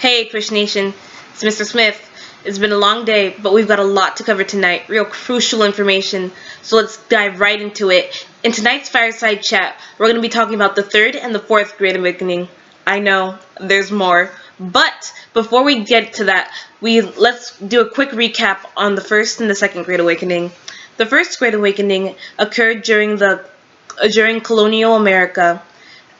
Hey, Push Nation, it's Mr. Smith. It's been a long day, but we've got a lot to cover tonight, real crucial information, so let's dive right into it. In tonight's Fireside chat, we're going to be talking about the third and the fourth Great Awakening. I know, there's more, but before we get to that, let's do a quick recap on the first and the second Great Awakening. The first Great Awakening occurred during colonial America.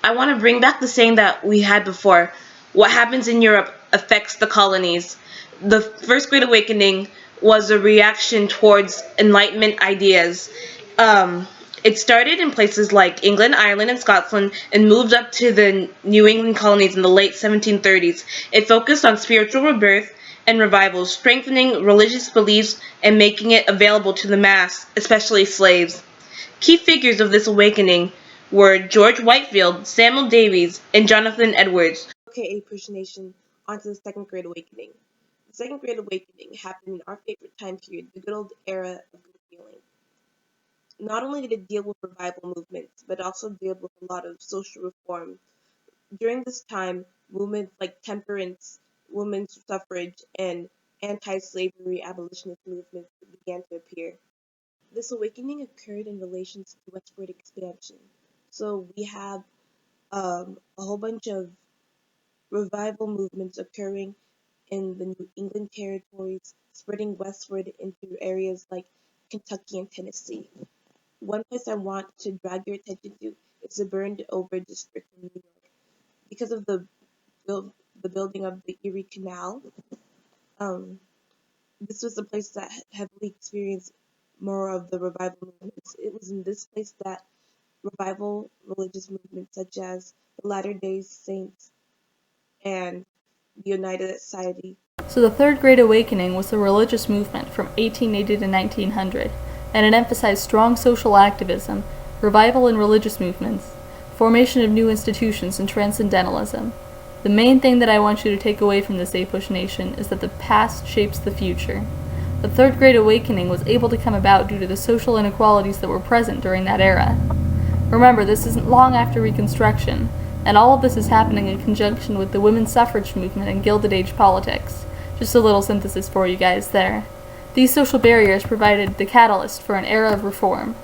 I want to bring back the saying that we had before. What happens in Europe affects the colonies. The First Great Awakening was a reaction towards Enlightenment ideas. It started in places like England, Ireland, and Scotland and moved up to the New England colonies in the late 1730s. It focused on spiritual rebirth and revival, strengthening religious beliefs and making it available to the mass, especially slaves. Key figures of this awakening were George Whitefield, Samuel Davies, and Jonathan Edwards. Okay, Push Nation, on to the Second Great Awakening. The Second Great Awakening happened in our favorite time period, the good old era of good healing. Not only did it deal with revival movements, but also dealt with a lot of social reform. During this time, movements like temperance, women's suffrage, and anti-slavery abolitionist movements began to appear. This awakening occurred in relation to the westward expansion. So we have a whole bunch of revival movements occurring in the New England territories, spreading westward into areas like Kentucky and Tennessee. One place I want to drag your attention to is the burned over district in New York. Because of the building of the Erie Canal, this was the place that heavily experienced more of the revival movements. It was in this place that revival religious movements such as the Latter-day Saints and the United Society. So the Third Great Awakening was a religious movement from 1880 to 1900, and it emphasized strong social activism, revival in religious movements, formation of new institutions, and Transcendentalism. The main thing that I want you to take away from this APUSH Nation is that the past shapes the future. The Third Great Awakening was able to come about due to the social inequalities that were present during that era. Remember, this isn't long after Reconstruction, and all of this is happening in conjunction with the women's suffrage movement and Gilded Age politics. Just a little synthesis for you guys there. These social barriers provided the catalyst for an era of reform.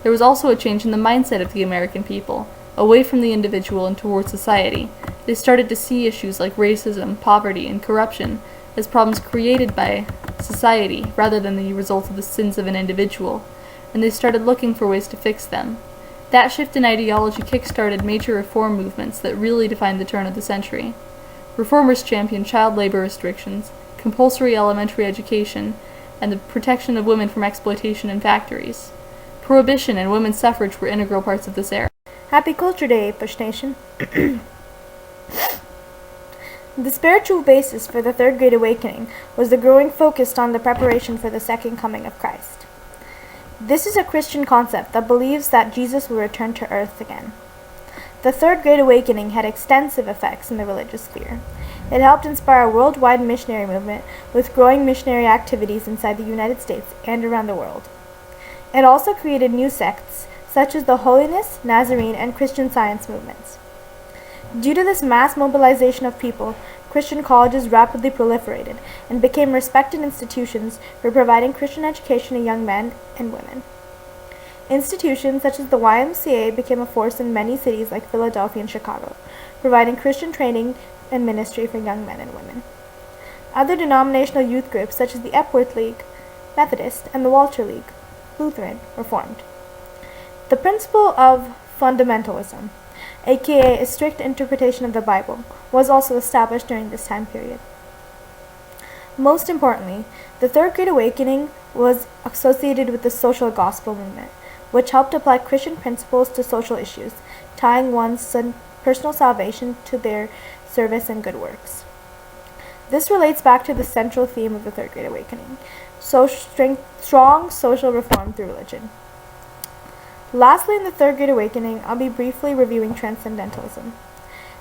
There was also a change in the mindset of the American people, away from the individual and towards society. They started to see issues like racism, poverty, and corruption as problems created by society rather than the result of the sins of an individual, and they started looking for ways to fix them. That shift in ideology kick-started major reform movements that really defined the turn of the century. Reformers championed child labor restrictions, compulsory elementary education, and the protection of women from exploitation in factories. Prohibition and women's suffrage were integral parts of this era. Happy Culture Day, Push Nation. The spiritual basis for the Third Great Awakening was the growing focus on the preparation for the second coming of Christ. This is a Christian concept that believes that Jesus will return to earth again. The Third Great Awakening had extensive effects in the religious sphere. It helped inspire a worldwide missionary movement with growing missionary activities inside the United States and around the world. It also created new sects, such as the Holiness, Nazarene, and Christian Science movements. Due to this mass mobilization of people, Christian colleges rapidly proliferated and became respected institutions for providing Christian education to young men and women. Institutions such as the YMCA became a force in many cities like Philadelphia and Chicago, providing Christian training and ministry for young men and women. Other denominational youth groups such as the Epworth League, Methodist, and the Walter League, Lutheran, were formed. The principle of fundamentalism, aka a strict interpretation of the Bible, was also established during this time period. Most importantly, the Third Great Awakening was associated with the social gospel movement, which helped apply Christian principles to social issues, tying one's personal salvation to their service and good works. This relates back to the central theme of the Third Great Awakening, strong social reform through religion. Lastly, in the Third Great Awakening, I'll be briefly reviewing Transcendentalism.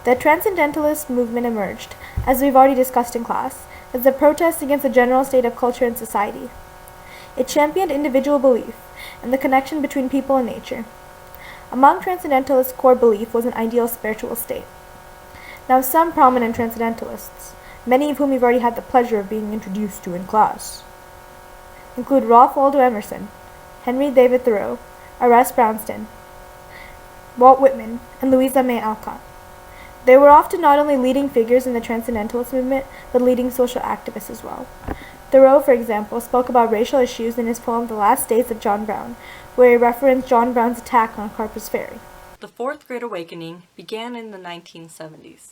The Transcendentalist movement emerged, as we've already discussed in class, as a protest against the general state of culture and society. It championed individual belief and the connection between people and nature. Among Transcendentalists' core belief was an ideal spiritual state. Now, some prominent Transcendentalists many of whom you've already had the pleasure of being introduced to in class. Include Ralph Waldo Emerson, Henry David Thoreau, Horace Brownstein, Walt Whitman, and Louisa May Alcott. They were often not only leading figures in the Transcendentalist movement, but leading social activists as well. Thoreau, for example, spoke about racial issues in his poem The Last Days of John Brown, where he referenced John Brown's attack on Harper's Ferry. The Fourth Great Awakening began in the 1970s.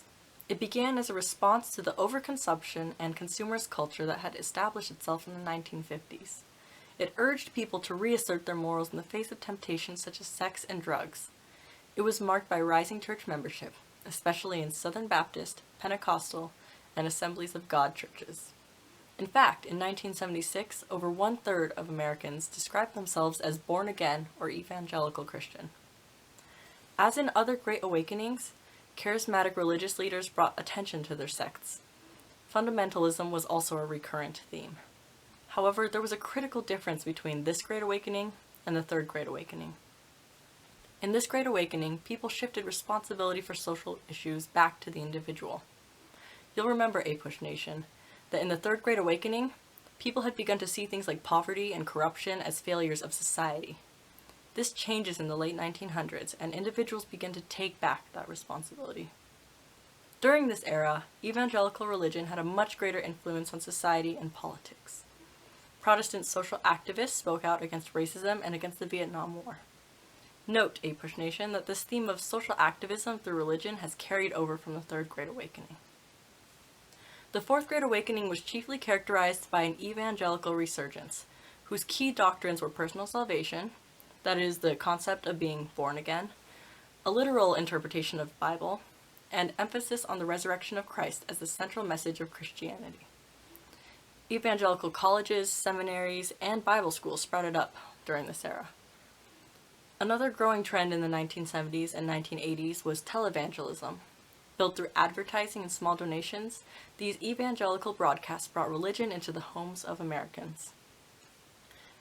It began as a response to the overconsumption and consumerist culture that had established itself in the 1950s. It urged people to reassert their morals in the face of temptations such as sex and drugs. It was marked by rising church membership, especially in Southern Baptist, Pentecostal, and Assemblies of God churches. In fact, in 1976, over 1/3 of Americans described themselves as born-again or evangelical Christian. As in other Great Awakenings, charismatic religious leaders brought attention to their sects. Fundamentalism was also a recurrent theme. However, there was a critical difference between this Great Awakening and the Third Great Awakening. In this Great Awakening, people shifted responsibility for social issues back to the individual. You'll remember APUSHnation, that in the Third Great Awakening, people had begun to see things like poverty and corruption as failures of society. This changes in the late 1900s, and individuals begin to take back that responsibility. During this era, evangelical religion had a much greater influence on society and politics. Protestant social activists spoke out against racism and against the Vietnam War. Note, APUSHnation, that this theme of social activism through religion has carried over from the Third Great Awakening. The Fourth Great Awakening was chiefly characterized by an evangelical resurgence, whose key doctrines were personal salvation, that is, the concept of being born again, a literal interpretation of the Bible, and emphasis on the resurrection of Christ as the central message of Christianity. Evangelical colleges, seminaries, and Bible schools sprouted up during this era. Another growing trend in the 1970s and 1980s was televangelism. Built through advertising and small donations, these evangelical broadcasts brought religion into the homes of Americans.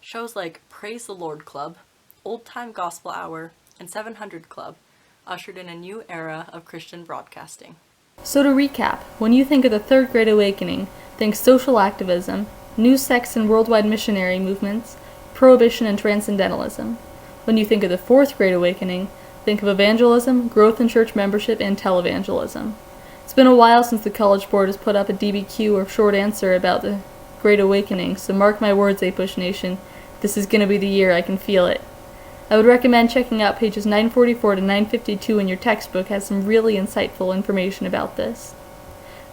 Shows like Praise the Lord Club, Old Time Gospel Hour, and 700 Club ushered in a new era of Christian broadcasting. So to recap, when you think of the Third Great Awakening, think social activism, new sects and worldwide missionary movements, prohibition and transcendentalism. When you think of the Fourth Great Awakening, think of evangelism, growth in church membership, and televangelism. It's been a while since the College Board has put up a DBQ or short answer about the Great Awakening, so mark my words, APUSHnation, this is going to be the year, I can feel it. I would recommend checking out pages 944 to 952 in your textbook, has some really insightful information about this.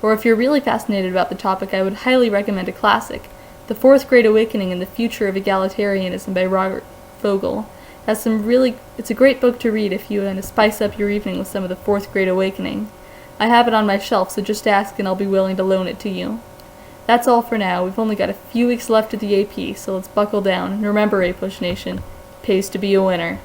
Or if you're really fascinated about the topic, I would highly recommend a classic, The Fourth Great Awakening and the Future of Egalitarianism by Robert Vogel. It's a great book to read if you want to spice up your evening with some of the Fourth Great Awakening. I have it on my shelf, so just ask and I'll be willing to loan it to you. That's all for now. We've only got a few weeks left at the AP, so let's buckle down. And remember, APUSHnation, pays to be a winner.